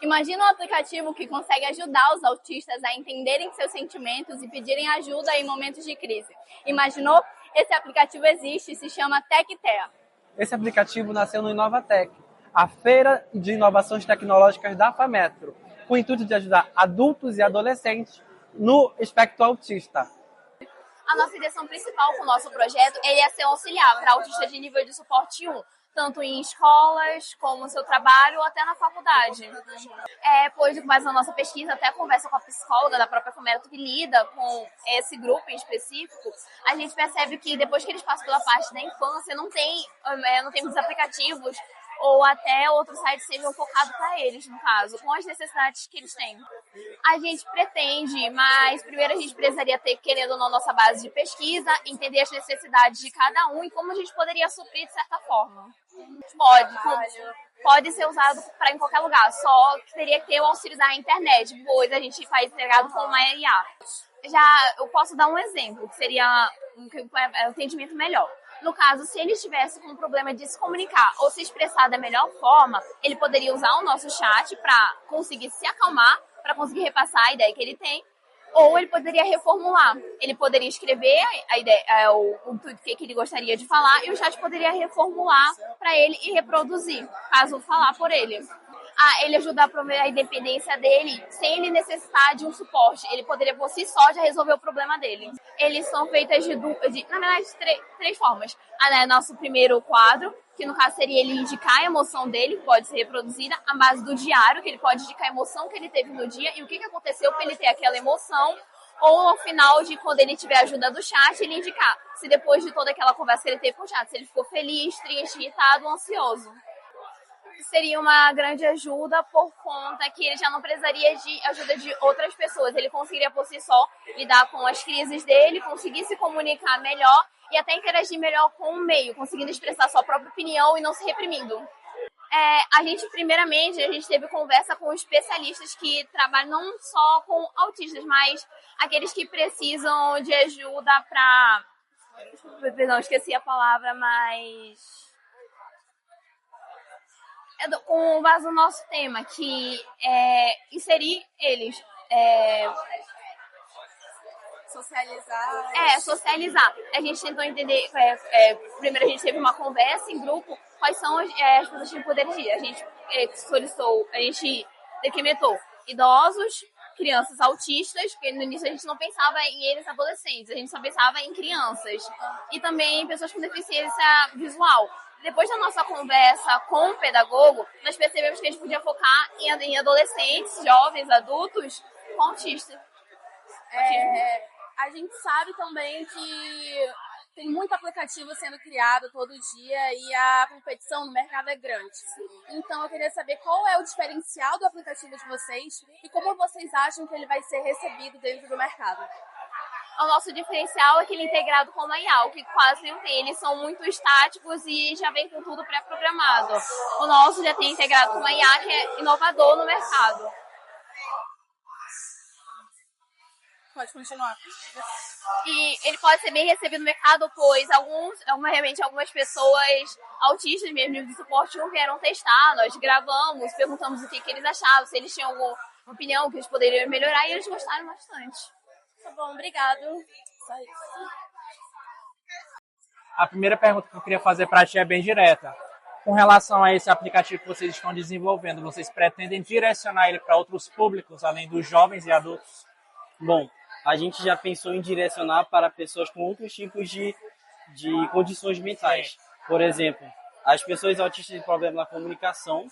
Imagina um aplicativo que consegue ajudar os autistas a entenderem seus sentimentos e pedirem ajuda em momentos de crise. Imaginou? Esse aplicativo existe e se chama TecTea. Esse aplicativo nasceu no Inovatec, a feira de inovações tecnológicas da FAMetro, com o intuito de ajudar adultos e adolescentes no espectro autista. A nossa intenção principal com o nosso projeto é ser auxiliar para autistas de nível de suporte 1, tanto em escolas, como no seu trabalho, ou até na faculdade. Depois de mais a nossa pesquisa, até conversa com a psicóloga da própria FAMetro que lida com esse grupo em específico, a gente percebe que depois que eles passam pela parte da infância, não tem muitos aplicativos ou até outros sites sejam focados para eles, no caso, com as necessidades que eles têm. A gente pretende, mas primeiro a gente precisaria ter, querendo ou não, nossa base de pesquisa, entender as necessidades de cada um e como a gente poderia suprir de certa forma. Pode ser usado para em qualquer lugar, só que teria que ter o auxílio da internet, pois a gente faz integrado com uma IA. Já eu posso dar um exemplo, que seria um entendimento melhor. No caso, se ele estivesse com um problema de se comunicar ou se expressar da melhor forma, ele poderia usar o nosso chat para conseguir se acalmar, para conseguir repassar a ideia que ele tem, ou ele poderia reformular. Ele poderia escrever a ideia, tudo que ele gostaria de falar, e o chat poderia reformular para ele e reproduzir, caso falar por ele. Ele ajuda a promover a independência dele sem ele necessitar de um suporte. Ele poderia, por si só, já resolver o problema dele. Eles são feitas na verdade, três formas. Nosso primeiro quadro, que no caso seria ele indicar a emoção dele, que pode ser reproduzida, a base do diário, que ele pode indicar a emoção que ele teve no dia e o que aconteceu para ele ter aquela emoção, ou ao final de quando ele tiver a ajuda do chat, ele indicar se depois de toda aquela conversa que ele teve com o chat, se ele ficou feliz, triste, irritado ou ansioso. Seria uma grande ajuda por conta que ele já não precisaria de ajuda de outras pessoas. Ele conseguiria por si só lidar com as crises dele, conseguir se comunicar melhor e até interagir melhor com o meio, conseguindo expressar sua própria opinião e não se reprimindo. Primeiramente, a gente teve conversa com especialistas que trabalham não só com autistas, mas aqueles que precisam de ajuda para... Perdão, esqueci a palavra, mas... com base no nosso tema, que é inserir eles. Socializar. A gente tentou entender, primeiro a gente teve uma conversa em grupo, quais são as pessoas que poderiam ir. A gente decrementou idosos, crianças autistas, porque no início a gente não pensava em eles adolescentes, a gente só pensava em crianças. E também pessoas com deficiência visual. Depois da nossa conversa com o pedagogo, nós percebemos que a gente podia focar em adolescentes, jovens, adultos com autismo. A gente sabe também que tem muito aplicativo sendo criado todo dia e a competição no mercado é grande. Então eu queria saber qual é o diferencial do aplicativo de vocês e como vocês acham que ele vai ser recebido dentro do mercado. O nosso diferencial é que ele é integrado com a IA, o que quase não tem. Eles são muito estáticos e já vem com tudo pré-programado. O nosso já tem integrado com a IA, que é inovador no mercado. Pode continuar. E ele pode ser bem recebido no mercado, pois realmente algumas pessoas autistas mesmo de suporte 1 vieram testar. Nós gravamos, perguntamos o que eles achavam, se eles tinham alguma opinião que eles poderiam melhorar, e eles gostaram bastante. Tá bom, obrigado. Só isso. A primeira pergunta que eu queria fazer para ti é bem direta. Com relação a esse aplicativo que vocês estão desenvolvendo, vocês pretendem direcionar ele para outros públicos, além dos jovens e adultos? Bom, a gente já pensou em direcionar para pessoas com outros tipos de condições mentais. Por exemplo, as pessoas autistas têm problema na comunicação,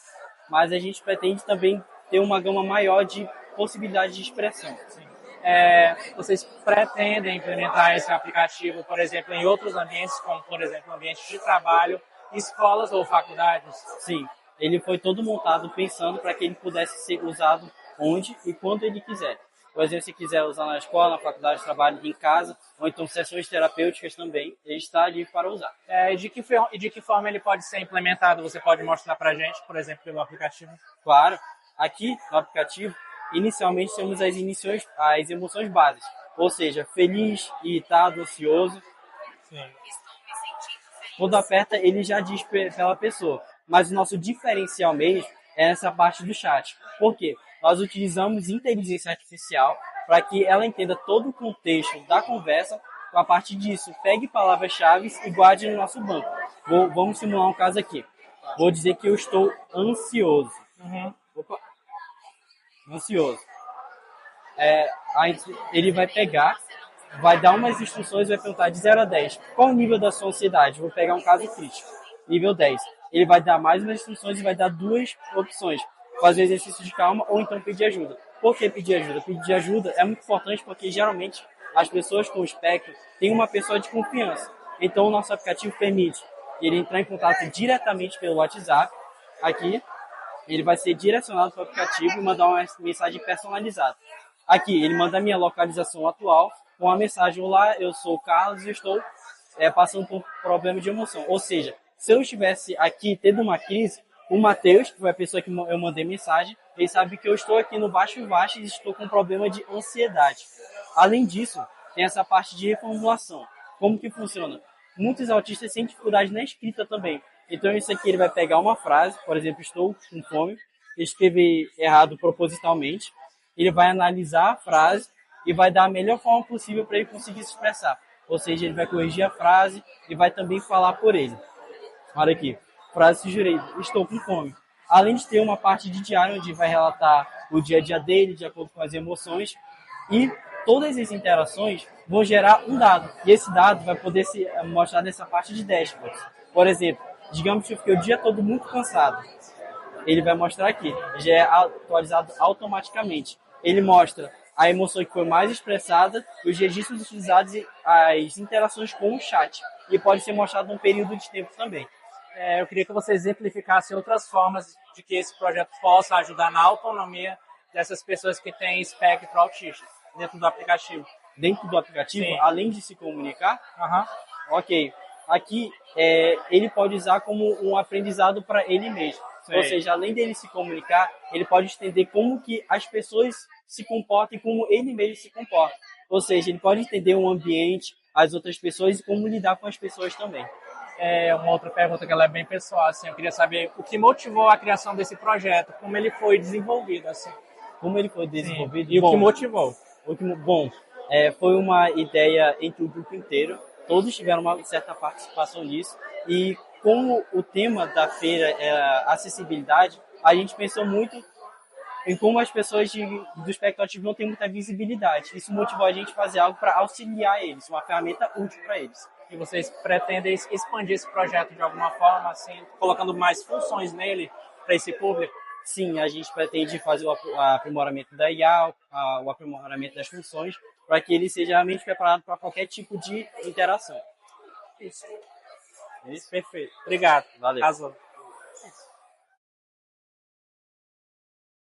mas a gente pretende também ter uma gama maior de possibilidades de expressão. Sim. Vocês pretendem implementar esse aplicativo, por exemplo, em outros ambientes, como, por exemplo, ambientes de trabalho, escolas ou faculdades? Sim, ele foi todo montado pensando para que ele pudesse ser usado onde e quando ele quiser. Por exemplo, se quiser usar na escola, na faculdade, trabalho, em casa, ou então sessões terapêuticas também, ele está livre para usar. De que forma ele pode ser implementado? Você pode mostrar para a gente, por exemplo, pelo aplicativo? Claro, aqui no aplicativo, inicialmente temos as emoções básicas, ou seja, feliz, irritado, ansioso. Sim. Quando aperta, ele já diz pela pessoa. Mas o nosso diferencial mesmo é essa parte do chat. Por quê? Nós utilizamos inteligência artificial para que ela entenda todo o contexto da conversa. A partir disso, pegue palavras-chave e guarde no nosso banco. Vamos simular um caso aqui. Vou dizer que eu estou ansioso. Opa. Ansioso. Aí ele vai pegar, vai dar umas instruções e vai perguntar de 0 a 10. Qual o nível da sua ansiedade? Vou pegar um caso crítico. Nível 10. Ele vai dar mais umas instruções e vai dar 2 opções. Fazer exercício de calma ou então pedir ajuda. Por que pedir ajuda? Pedir ajuda é muito importante porque geralmente as pessoas com espectro têm uma pessoa de confiança. Então o nosso aplicativo permite ele entrar em contato diretamente pelo WhatsApp. Aqui ele vai ser direcionado para o aplicativo e mandar uma mensagem personalizada. Aqui ele manda a minha localização atual com a mensagem: olá, eu sou o Carlos e estou passando por problema de emoção. Ou seja, se eu estivesse aqui tendo uma crise, o Matheus, que foi a pessoa que eu mandei mensagem, ele sabe que eu estou aqui no Baixo e estou com problema de ansiedade. Além disso, tem essa parte de reformulação. Como que funciona? Muitos autistas têm dificuldade na escrita também. Então isso aqui ele vai pegar uma frase, por exemplo, estou com fome, escrever errado propositalmente, ele vai analisar a frase e vai dar a melhor forma possível para ele conseguir se expressar. Ou seja, ele vai corrigir a frase e vai também falar por ele. Olha aqui, frase sugerida: estou com fome. Além de ter uma parte de diário onde vai relatar o dia a dia dele, de acordo com as emoções, e todas as interações vão gerar um dado. E esse dado vai poder se mostrar nessa parte de dashboard. Por exemplo, digamos que eu fiquei o dia todo muito cansado. Ele vai mostrar aqui, já é atualizado automaticamente. Ele mostra a emoção que foi mais expressada, os registros utilizados e as interações com o chat. E pode ser mostrado num período de tempo também. Eu queria que você exemplificasse outras formas de que esse projeto possa ajudar na autonomia dessas pessoas que têm espectro autista dentro do aplicativo. Dentro do aplicativo, Sim. Além de se comunicar, ok. Aqui, ele pode usar como um aprendizado para ele mesmo. Sim. Ou seja, além dele se comunicar, ele pode entender como que as pessoas se comportam e como ele mesmo se comporta. Ou seja, ele pode entender o ambiente, as outras pessoas e como lidar com as pessoas também. Uma outra pergunta que ela é bem pessoal, assim, eu queria saber o que motivou a criação desse projeto, como ele foi desenvolvido, assim. Como ele foi desenvolvido? Sim. E o que motivou? Foi uma ideia entre o grupo inteiro, todos tiveram uma certa participação nisso, e como o tema da feira é acessibilidade, a gente pensou muito em como as pessoas do espectro autista não têm muita visibilidade. Isso motivou a gente a fazer algo para auxiliar eles, uma ferramenta útil para eles. E vocês pretendem expandir esse projeto de alguma forma, assim, colocando mais funções nele para esse público? Sim, a gente pretende fazer o aprimoramento da IA, o aprimoramento das funções, para que ele seja realmente preparado para qualquer tipo de interação. Isso, perfeito. Obrigado. Valeu. Casou.